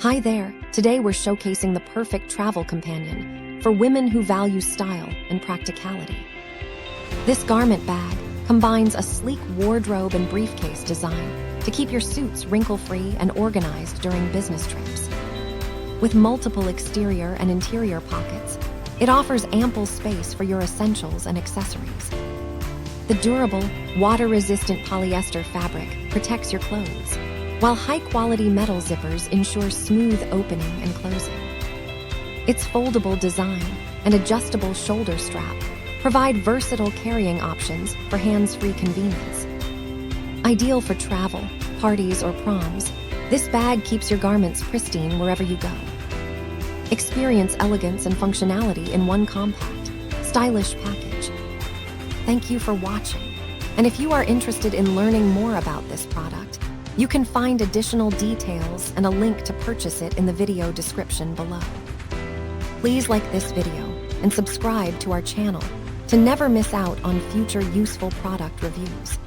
Hi there, today we're showcasing the perfect travel companion for women who value style and practicality. This garment bag combines a sleek wardrobe and briefcase design to keep your suits wrinkle-free and organized during business trips. With multiple exterior and interior pockets, it offers ample space for your essentials and accessories. The durable, water-resistant polyester fabric protects your clothes, while high-quality metal zippers ensure smooth opening and closing. Its foldable design and adjustable shoulder strap provide versatile carrying options for hands-free convenience. Ideal for travel, parties, or proms, this bag keeps your garments pristine wherever you go. Experience elegance and functionality in one compact, stylish package. Thank you for watching, and if you are interested in learning more about this product, you can find additional details and a link to purchase it in the video description below. Please like this video and subscribe to our channel to never miss out on future useful product reviews.